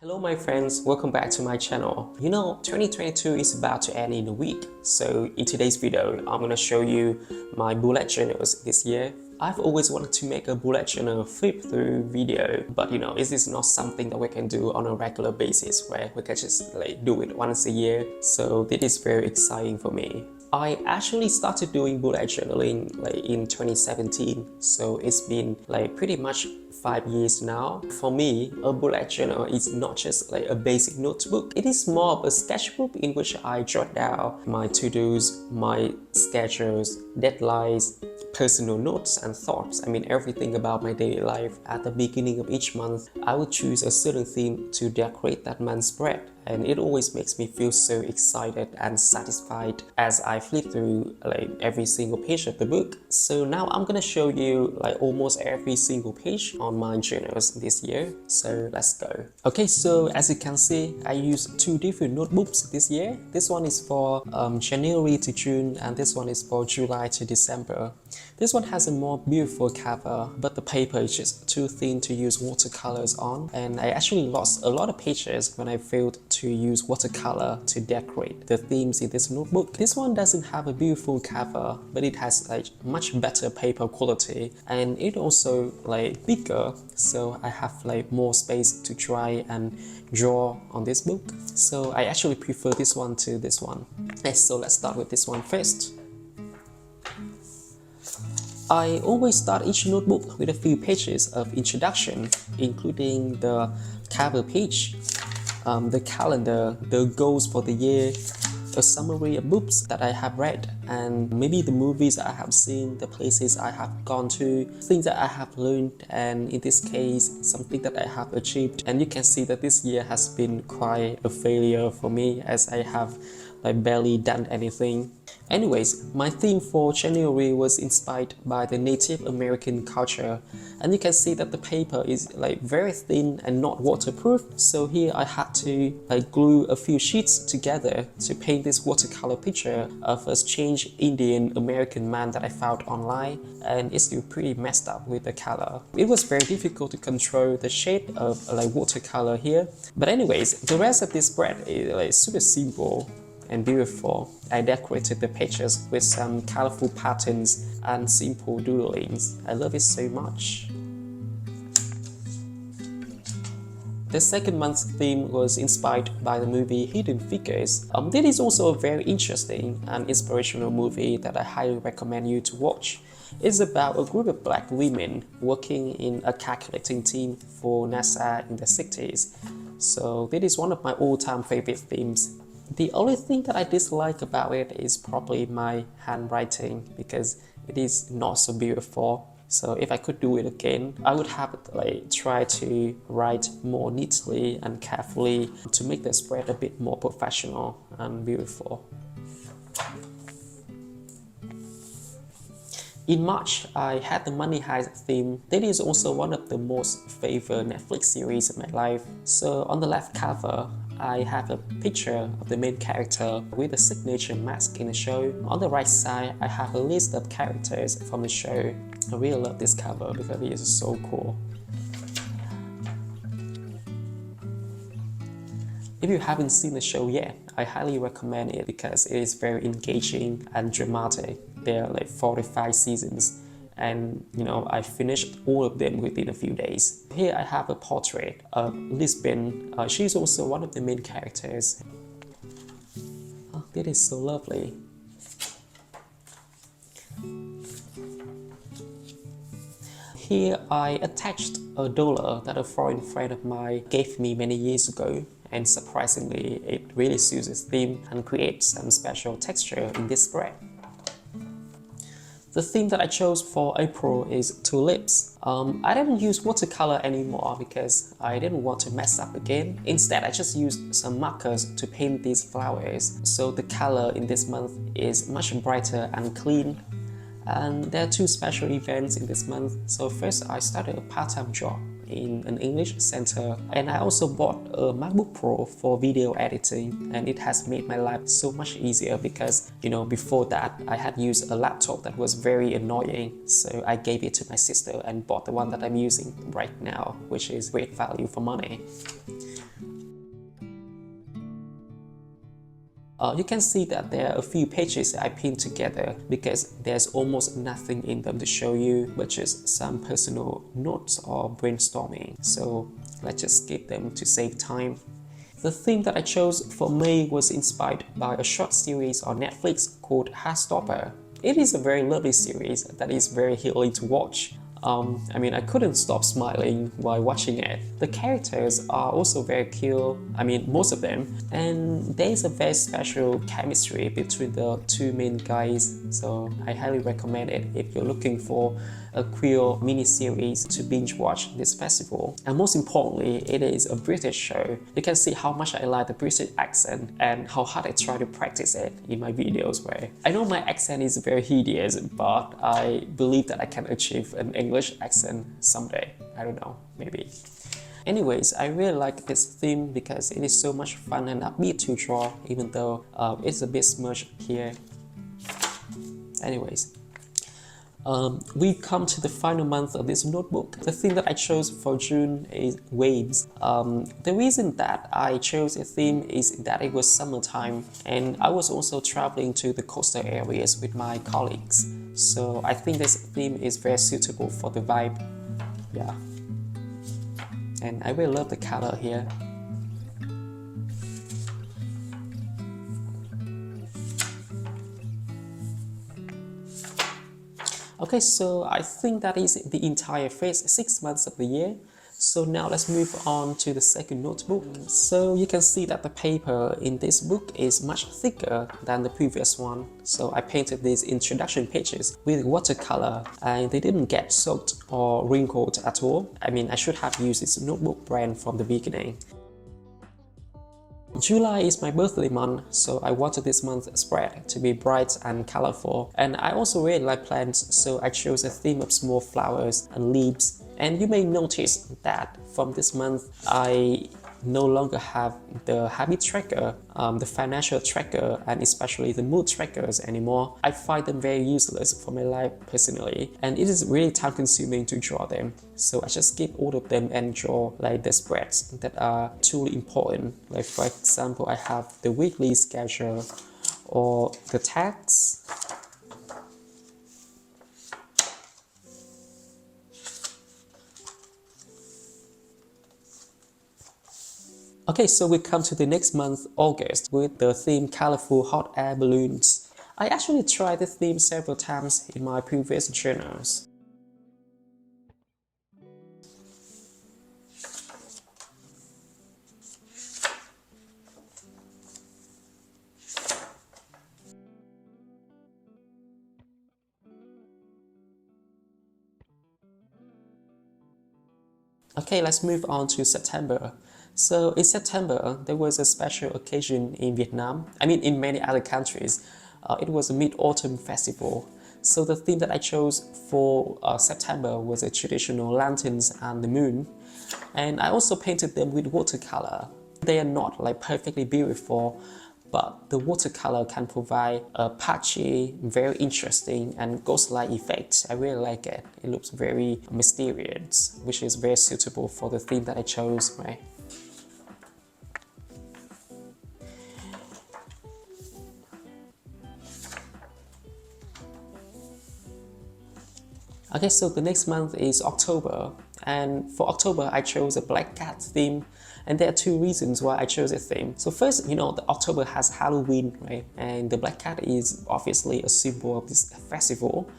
Hello my friends, welcome back to my channel. 2022 is about to end in a week. So in today's video, I'm going to show you my bullet journals this year. I've always wanted to make a bullet journal flip through video, but this is not something that we can do on a regular basis where we can just do it once a year. So this is very exciting for me. I actually started doing bullet journaling in 2017, so it's been pretty much 5 years now. For me, a bullet journal is not just a basic notebook. It is more of a sketchbook in which I jot down my to-dos, my schedules, deadlines, personal notes and thoughts. Everything about my daily life. At the beginning of each month, I would choose a certain theme to decorate that month's spread. And it always makes me feel so excited and satisfied as I flip through every single page of the book. So now I'm gonna show you almost every single page on my journals this year. So let's go. Okay, so as you can see, I used two different notebooks this year. This one is for January to June, and this one is for July to December. This one has a more beautiful cover, but the paper is just too thin to use watercolors on, and I actually lost a lot of pages when I failed to use watercolor to decorate the themes in this notebook. This one doesn't have a beautiful cover, but it has much better paper quality, and it also bigger, so I have more space to try and draw on this book. So I actually prefer this one to this one. Okay, so let's start with this one first. I always start each notebook with a few pages of introduction, including the cover page, the calendar, the goals for the year, a summary of books that I have read, and maybe the movies I have seen, the places I have gone to, things that I have learned, and in this case, something that I have achieved. And you can see that this year has been quite a failure for me, as I have barely done anything. Anyways, my theme for January was inspired by the Native American culture, and you can see that the paper is very thin and not waterproof. So here I had to glue a few sheets together to paint this watercolor picture of a strange Indian American man that I found online, and it's still pretty messed up with the color. It was very difficult to control the shade of watercolor here. But anyways, the rest of this spread is super simple and beautiful. I decorated the pages with some colorful patterns and simple doodlings. I love it so much. The second month's theme was inspired by the movie Hidden Figures. This is also a very interesting and inspirational movie that I highly recommend you to watch. It's about a group of black women working in a calculating team for NASA in the 60s. So this is one of my all-time favorite themes. The only thing that I dislike about it is probably my handwriting, because it is not so beautiful. So if I could do it again, I would have try to write more neatly and carefully to make the spread a bit more professional and beautiful. In March, I had the Money Heist theme. That is also one of the most favorite Netflix series in my life. So on the left cover, I have a picture of the main character with a signature mask in the show. On the right side, I have a list of characters from the show. I really love this cover because it is so cool. If you haven't seen the show yet, I highly recommend it because it is very engaging and dramatic. There are 45 seasons, and I finished all of them within a few days. Here I have a portrait of Lisbon. She's also one of the main characters. Oh, that is so lovely. Here I attached a dollar that a foreign friend of mine gave me many years ago, and surprisingly it really suits its theme and creates some special texture in this spread. The theme that I chose for April is tulips. I didn't use watercolor anymore because I didn't want to mess up again. Instead, I just used some markers to paint these flowers. So the color in this month is much brighter and clean. And there are two special events in this month. So first, I started a part-time job in an English center, and I also bought a MacBook Pro for video editing, and it has made my life so much easier because before that I had used a laptop that was very annoying, so I gave it to my sister and bought the one that I'm using right now, which is great value for money. You can see that there are a few pages that I pinned together because there's almost nothing in them to show you, but just some personal notes or brainstorming. So let's just skip them to save time. The theme that I chose for May was inspired by a short series on Netflix called Heartstopper. It is a very lovely series that is very healing to watch. I couldn't stop smiling while watching it. The characters are also very cute, most of them, and there is a very special chemistry between the two main guys, so I highly recommend it if you're looking for a queer mini-series to binge watch this festival. And most importantly, it is a British show. You can see how much I like the British accent and how hard I try to practice it in my videos. Right? I know my accent is very hideous, but I believe that I can achieve an English accent someday. I don't know, maybe. Anyways, I really like this theme because it is so much fun and upbeat to draw, even though it's a bit smudged here. Anyways, we come to the final month of this notebook. The theme that I chose for June is waves. The reason that I chose a theme is that it was summertime and I was also traveling to the coastal areas with my colleagues. So I think this theme is very suitable for the vibe. Yeah. And I really love the color here. Okay, so I think that is the entire first 6 months of the year. So now let's move on to the second notebook. So you can see that the paper in this book is much thicker than the previous one. So I painted these introduction pages with watercolor and they didn't get soaked or wrinkled at all. I should have used this notebook brand from the beginning. July is my birthday month, so I wanted this month's spread to be bright and colorful. And I also really like plants, so I chose a theme of small flowers and leaves. And you may notice that from this month, I no longer have the habit tracker, the financial tracker, and especially the mood trackers anymore. I find them very useless for my life personally, and it is really time consuming to draw them. So I just skip all of them and draw like the spreads that are truly important. Like for example, I have the weekly schedule or the tags. Okay, so we come to the next month, August, with the theme Colorful Hot Air Balloons. I actually tried the theme several times in my previous journals. Okay, let's move on to September. So in September, there was a special occasion in Vietnam. In many other countries. It was a Mid-Autumn Festival. So the theme that I chose for September was a traditional lanterns and the moon. And I also painted them with watercolor. They are not like perfectly beautiful, but the watercolor can provide a patchy, very interesting and ghost-like effect. I really like it. It looks very mysterious, which is very suitable for the theme that I chose, right? Okay, so the next month is October, and for October I chose a black cat theme, and there are two reasons why I chose a theme. So first, the October has Halloween, right? And the black cat is obviously a symbol of this festival.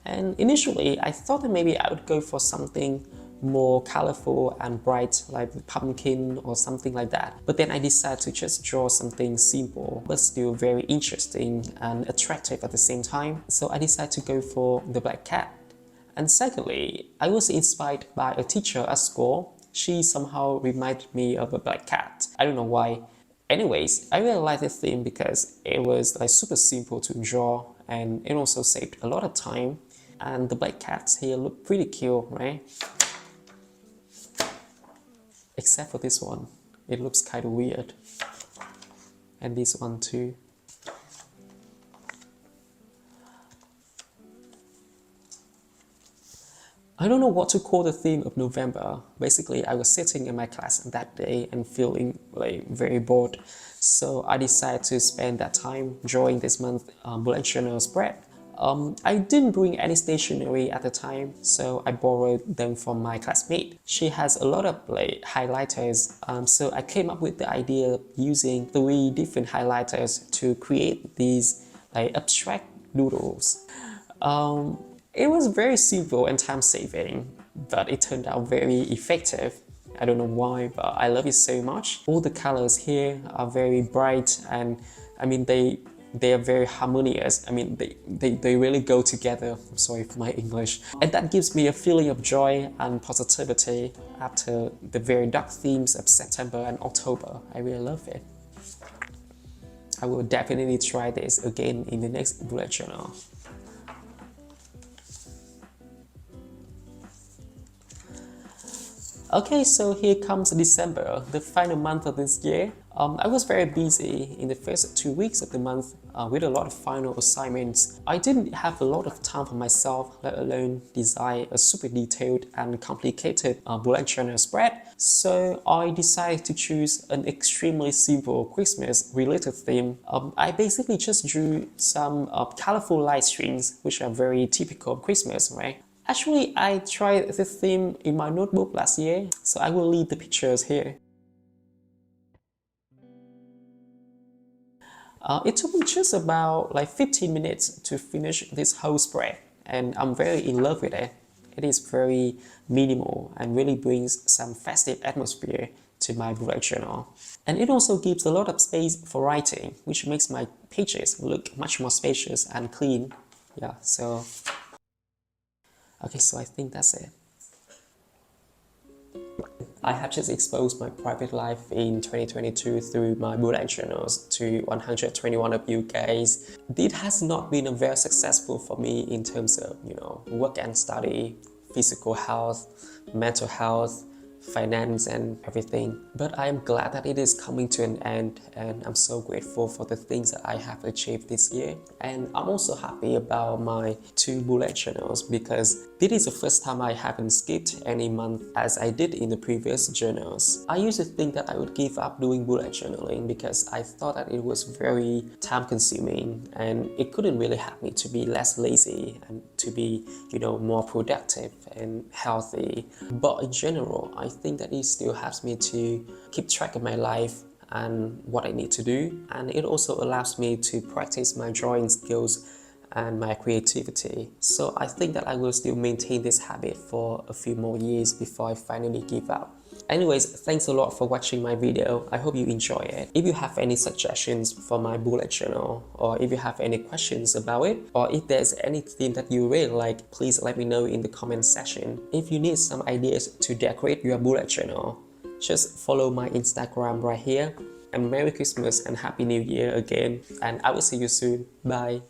And initially, I thought that maybe I would go for something more colorful and bright, like the pumpkin or something like that. But then I decided to just draw something simple, but still very interesting and attractive at the same time. So I decided to go for the black cat. And secondly, I was inspired by a teacher at school. She somehow reminded me of a black cat. I don't know why. Anyways, I really like this theme because it was like super simple to draw and it also saved a lot of time. And the black cats here look pretty cute, right? Except for this one. It looks kind of weird. And this one too. I don't know what to call the theme of November. Basically, I was sitting in my class that day and feeling like very bored. So I decided to spend that time drawing this month bullet journal spread. I didn't bring any stationery at the time, so I borrowed them from my classmate. She has a lot of like highlighters, so I came up with the idea of using 3 different highlighters to create these like abstract doodles. It was very simple and time-saving, but it turned out very effective. I don't know why, but I love it so much. All the colors here are very bright, and I mean they are very harmonious. I mean they really go together. I'm sorry for my English. And that gives me a feeling of joy and positivity after the very dark themes of September and October. I really love it. I will definitely try this again in the next bullet journal. Okay, so here comes December, the final month of this year. I was very busy in the first 2 weeks of the month with a lot of final assignments. I didn't have a lot of time for myself, let alone design a super detailed and complicated bullet journal spread. So I decided to choose an extremely simple Christmas related theme. I basically just drew some colorful light strings, which are very typical of Christmas, right? Actually, I tried this theme in my notebook last year, so I will leave the pictures here. It took me just about like 15 minutes to finish this whole spread, and I'm very in love with it. It is very minimal and really brings some festive atmosphere to my bullet journal. And it also gives a lot of space for writing, which makes my pages look much more spacious and clean. Yeah, so... Okay, so I think that's it. I have just exposed my private life in 2022 through my bullet journals to 121 of you guys. It has not been very successful for me in terms of, work and study, physical health, mental health, finance and everything. But I am glad that it is coming to an end, and I'm so grateful for the things that I have achieved this year. And I'm also happy about my 2 bullet journals because this is the first time I haven't skipped any month as I did in the previous journals. I used to think that I would give up doing bullet journaling because I thought that it was very time consuming and it couldn't really help me to be less lazy and to be, more productive and healthy. But in general, I think that it still helps me to keep track of my life and what I need to do, and it also allows me to practice my drawing skills and my creativity. So I think that I will still maintain this habit for a few more years before I finally give up. Anyways, thanks a lot for watching my video. I hope you enjoy it. If you have any suggestions for my bullet journal, or if you have any questions about it, or if there's anything that you really like, please let me know in the comment section. If you need some ideas to decorate your bullet journal, just follow my Instagram right here. And Merry Christmas and Happy New Year again. And I will see you soon. Bye.